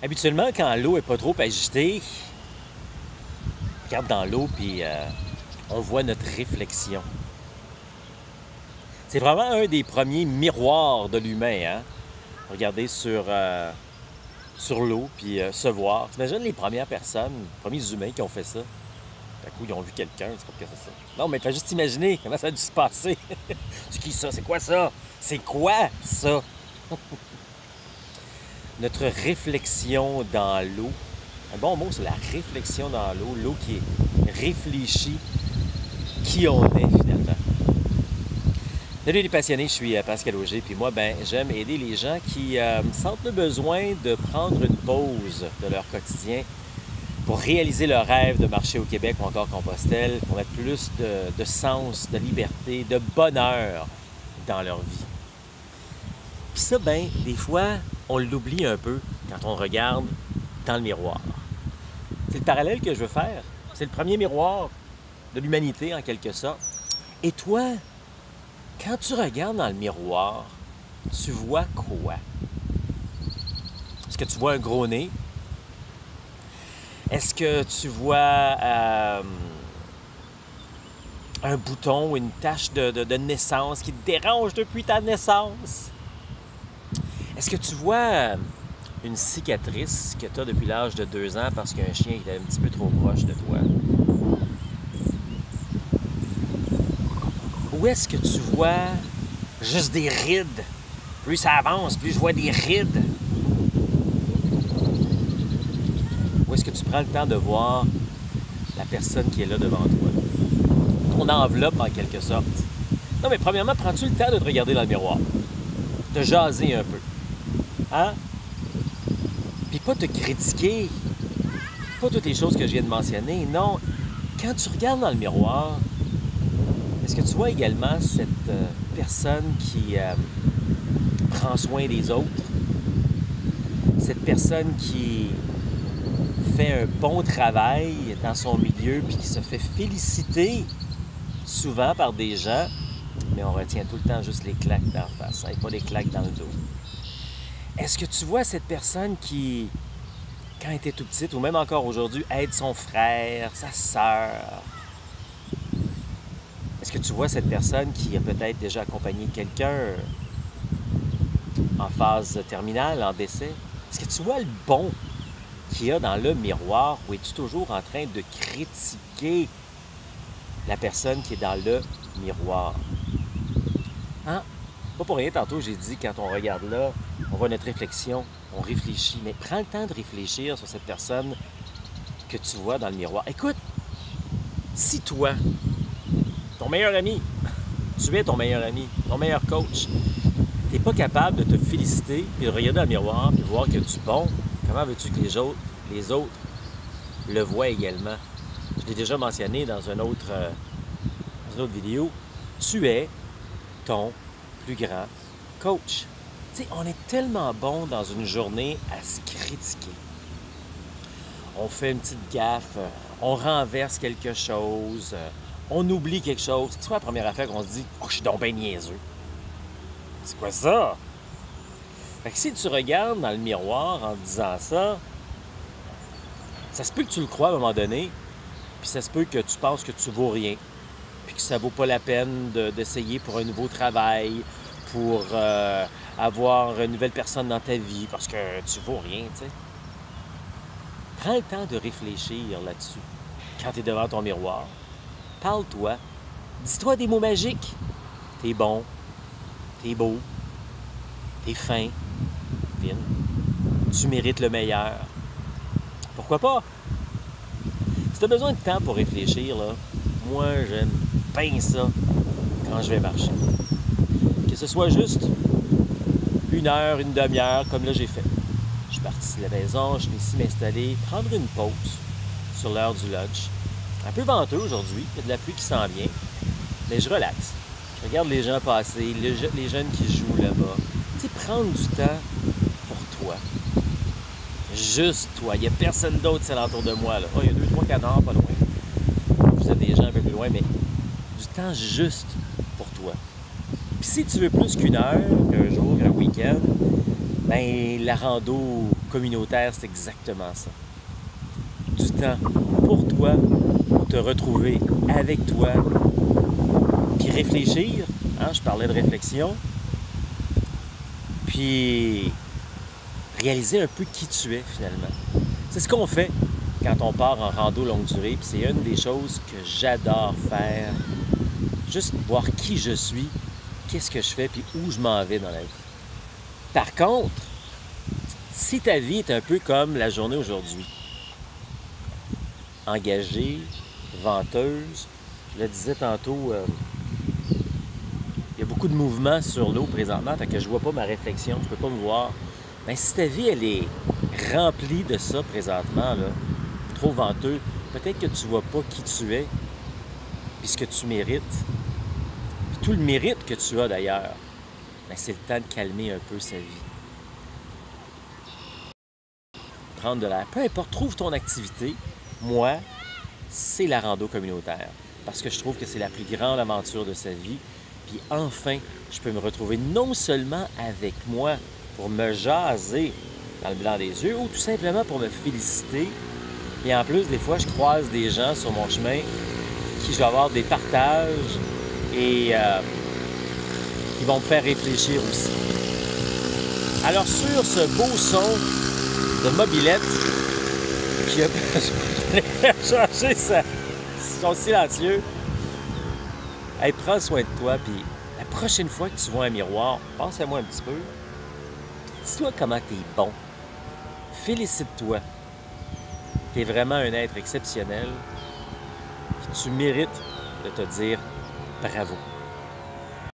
Habituellement, quand l'eau est pas trop agitée, on regarde dans l'eau puis on voit notre réflexion. C'est vraiment un des premiers miroirs de l'humain, hein? Regarder sur l'eau puis se voir. T'imagines les premières personnes, les premiers humains qui ont fait ça? D'un coup, ils ont vu quelqu'un, c'est comme que c'est ça. Non, mais fais juste imaginer comment ça a dû se passer. C'est qui ça? C'est quoi ça? C'est quoi ça? Notre réflexion dans l'eau. Un bon mot, c'est la réflexion dans l'eau. L'eau qui est réfléchie qui on est finalement. Salut les passionnés, je suis Pascal Auger, puis moi, j'aime aider les gens qui sentent le besoin de prendre une pause de leur quotidien pour réaliser leur rêve de marcher au Québec ou encore Compostelle, pour mettre plus de sens, de liberté, de bonheur dans leur vie. Puis ça, des fois, on l'oublie un peu quand on regarde dans le miroir. C'est le parallèle que je veux faire. C'est le premier miroir de l'humanité, en quelque sorte. Et toi, quand tu regardes dans le miroir, tu vois quoi? Est-ce que tu vois un gros nez? Est-ce que tu vois un bouton ou une tache de naissance qui te dérange depuis ta naissance? Est-ce que tu vois une cicatrice que tu as depuis l'âge de 2 ans parce qu'un chien était un petit peu trop proche de toi? Ou est-ce que tu vois juste des rides? Plus ça avance, plus je vois des rides. Ou est-ce que tu prends le temps de voir la personne qui est là devant toi? Ton enveloppe, en quelque sorte. Non, mais premièrement, prends-tu le temps de te regarder dans le miroir? De jaser un peu. Hein? Puis pas te critiquer. Pas toutes les choses que je viens de mentionner. Non. Quand tu regardes dans le miroir, est-ce que tu vois également cette personne qui prend soin des autres? Cette personne qui fait un bon travail dans son milieu puis qui se fait féliciter souvent par des gens, mais on retient tout le temps juste les claques d'en face, et pas les claques dans le dos. Est-ce que tu vois cette personne qui, quand elle était tout petite, ou même encore aujourd'hui, aide son frère, sa sœur? Est-ce que tu vois cette personne qui a peut-être déjà accompagné quelqu'un en phase terminale, en décès? Est-ce que tu vois le bon qu'il y a dans le miroir ou es-tu toujours en train de critiquer la personne qui est dans le miroir? Hein? Pas pour rien, tantôt, j'ai dit, quand on regarde là, on voit notre réflexion, on réfléchit. Mais prends le temps de réfléchir sur cette personne que tu vois dans le miroir. Écoute, si toi, ton meilleur ami, tu es ton meilleur ami, ton meilleur coach, tu n'es pas capable de te féliciter, puis de regarder dans le miroir, puis de voir que tu es bon, comment veux-tu que les autres le voient également? Je l'ai déjà mentionné dans une autre vidéo. Tu es ton plus grand coach. Tu sais, on est tellement bon dans une journée à se critiquer. On fait une petite gaffe, on renverse quelque chose, on oublie quelque chose. C'est quoi la première affaire qu'on se dit « Oh, je suis donc ben niaiseux. » C'est quoi ça? Fait que si tu regardes dans le miroir en disant ça, ça se peut que tu le crois à un moment donné, puis ça se peut que tu penses que tu vaux rien, puis que ça vaut pas la peine d'essayer pour un nouveau travail, pour avoir une nouvelle personne dans ta vie, parce que tu vaux rien, tu sais. Prends le temps de réfléchir là-dessus quand tu es devant ton miroir. Parle-toi. Dis-toi des mots magiques. T'es bon, t'es beau, t'es fin, fine. Tu mérites le meilleur. Pourquoi pas? Si tu as besoin de temps pour réfléchir, là, moi, j'aime bien ça quand je vais marcher. Que ce soit juste 1 heure, une demi-heure, comme là j'ai fait. Je suis parti de la maison, je suis ici m'installer, prendre une pause sur l'heure du lunch. Un peu venteux aujourd'hui, il y a de la pluie qui s'en vient, mais je relaxe. Je regarde les gens passer, les jeunes qui jouent là-bas. Tu sais, prendre du temps pour toi. Juste toi. Il n'y a personne d'autre c'est alentour de moi. Là. Oh, il y a 2-3 canards pas loin. Vous êtes des gens un peu plus loin, mais du temps juste pour toi. Puis si tu veux plus qu'1 heure, qu'un jour, qu'un week-end, la rando communautaire, c'est exactement ça. Du temps pour toi, pour te retrouver avec toi, puis réfléchir, hein, je parlais de réflexion, puis réaliser un peu qui tu es finalement. C'est ce qu'on fait quand on part en rando longue durée, puis c'est une des choses que j'adore faire. Juste voir qui je suis, qu'est-ce que je fais, puis où je m'en vais dans la vie. Par contre, si ta vie est un peu comme la journée aujourd'hui, engagée, venteuse, je le disais tantôt, il y a beaucoup de mouvements sur l'eau présentement, fait que je ne vois pas ma réflexion, je ne peux pas me voir. Mais si ta vie, elle est remplie de ça présentement, là, trop venteux, peut-être que tu ne vois pas qui tu es, puis ce que tu mérites, puis tout le mérite que tu as d'ailleurs, ben, c'est le temps de calmer un peu sa vie. Prendre de l'air. Peu importe, trouve ton activité. Moi, c'est la rando communautaire, parce que je trouve que c'est la plus grande aventure de sa vie. Puis enfin, je peux me retrouver non seulement avec moi pour me jaser dans le blanc des yeux, ou tout simplement pour me féliciter. Et en plus, des fois, je croise des gens sur mon chemin qui je vais avoir des partages et qui vont me faire réfléchir aussi. Alors sur ce beau son de mobilette qui a changer son silencieux, hey, prends soin de toi, puis la prochaine fois que tu vois un miroir, pense à moi un petit peu, dis-toi comment tu es bon. Félicite-toi. Tu es vraiment un être exceptionnel. Puis tu mérites de te dire bravo.